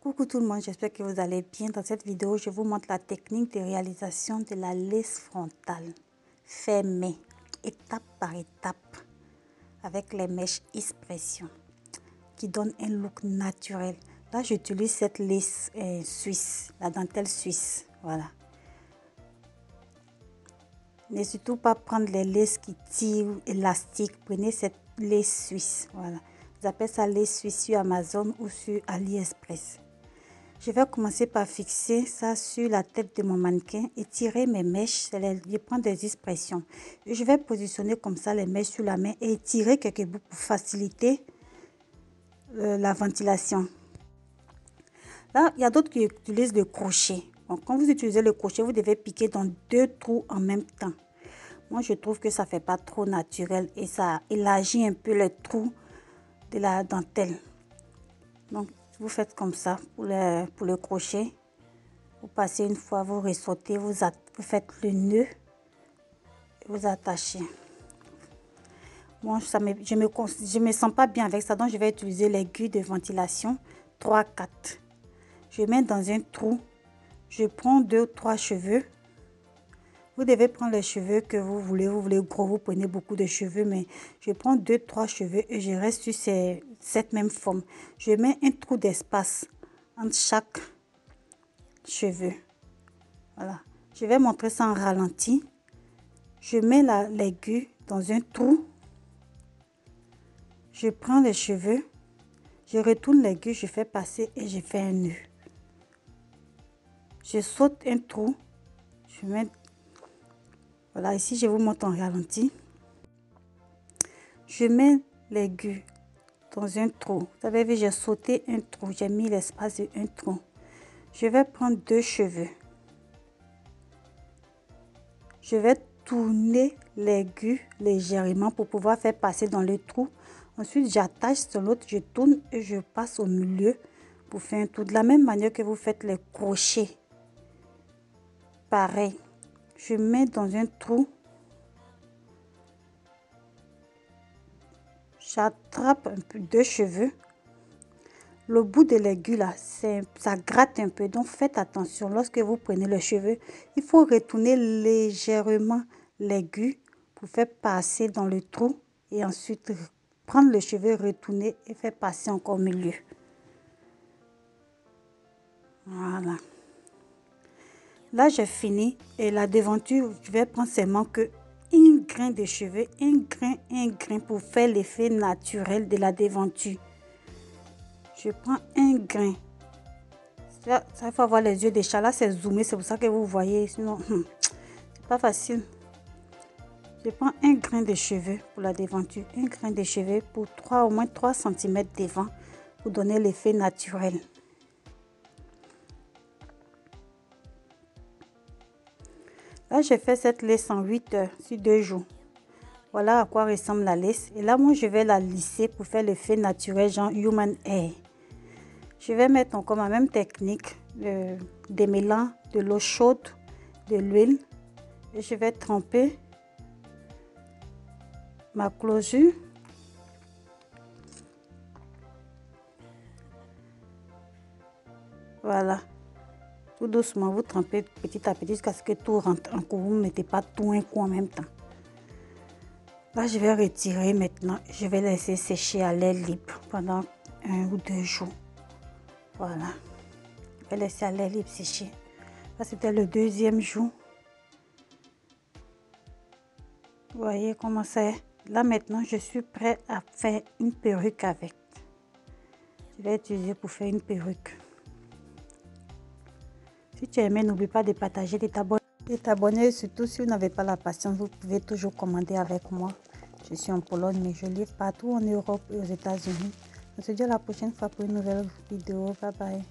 Coucou tout le monde, j'espère que vous allez bien. Dans cette vidéo, je vous montre la technique de réalisation de la lace frontale fermée, étape par étape, avec les mèches expression, qui donne un look naturel. Là, j'utilise cette lace suisse, la dentelle suisse, voilà. N'hésitez surtout pas prendre les laces qui tirent élastiques, prenez cette lace suisse, voilà. Vous appelez ça lace suisse sur Amazon ou sur AliExpress. Je vais commencer par fixer ça sur la tête de mon mannequin et tirer mes mèches. Je prends des expressions. Et je vais positionner comme ça les mèches sur la main et tirer quelques bouts pour faciliter la ventilation. Là, il y a d'autres qui utilisent le crochet. Donc, quand vous utilisez le crochet, vous devez piquer dans 2 trous en même temps. Moi, je trouve que ça ne fait pas trop naturel et ça élargit un peu les trous de la dentelle. Donc, vous faites comme ça pour le crochet. Vous passez une fois, vous ressortez, vous faites le nœud et vous attachez. Moi, je me sens pas bien avec ça, donc je vais utiliser l'aiguille de ventilation 3-4. Je mets dans un trou, je prends 2 ou 3 cheveux. Vous devez prendre les cheveux que vous voulez gros, vous prenez beaucoup de cheveux, mais je prends 2-3 cheveux et je reste sur cette même forme. Je mets un trou d'espace entre chaque cheveux. Voilà. Je vais montrer ça en ralenti. Je mets l'aiguille dans un trou. Je prends les cheveux. Je retourne l'aiguille, je fais passer et je fais un nœud. Je saute un trou. Je mets... Voilà, ici je vous montre en ralenti. Je mets l'aiguille dans un trou. Vous avez vu, j'ai sauté un trou. J'ai mis l'espace de un trou. Je vais prendre 2 cheveux. Je vais tourner l'aiguille légèrement pour pouvoir faire passer dans le trou. Ensuite, j'attache sur l'autre, je tourne et je passe au milieu pour faire un tour. De la même manière que vous faites les crochets. Pareil. Je mets dans un trou. J'attrape un peu 2 cheveux. Le bout de l'aiguille là, ça gratte un peu. Donc faites attention. Lorsque vous prenez le cheveu, il faut retourner légèrement l'aiguille pour faire passer dans le trou. Et ensuite prendre le cheveu, retourner et faire passer encore au milieu. Voilà. Là, j'ai fini. Et la devanture, je vais prendre seulement que un grain de cheveux, un grain pour faire l'effet naturel de la devanture. Je prends un grain. Ça, il faut avoir les yeux de chat. Là, c'est zoomé, c'est pour ça que vous voyez. Sinon, c'est pas facile. Je prends un grain de cheveux pour la devanture. Un grain de cheveux pour au moins 3 cm devant pour donner l'effet naturel. Là, j'ai fait cette lace en 8 heures sur 2 jours. Voilà à quoi ressemble la lace. Et là, moi, je vais la lisser pour faire l'effet naturel, genre human hair. Je vais mettre encore ma même technique, démêlant de l'eau chaude, de l'huile. Et je vais tremper ma closure. Voilà. Tout doucement, vous trempez petit à petit jusqu'à ce que tout rentre en coup. Vous ne mettez pas tout un coup en même temps. Là, je vais retirer maintenant. Je vais laisser sécher à l'air libre pendant 1 ou 2 jours. Voilà. Je vais laisser à l'air libre sécher. Là, c'était le 2e jour. Vous voyez comment c'est. Là, maintenant, je suis prêt à faire une perruque avec. Je vais utiliser pour faire une perruque. Si tu as aimé, n'oublie pas de partager, de t'abonner. Surtout si vous n'avez pas la patience, vous pouvez toujours commander avec moi. Je suis en Pologne, mais je livre partout en Europe et aux États-Unis. On se dit à la prochaine fois pour une nouvelle vidéo. Bye bye.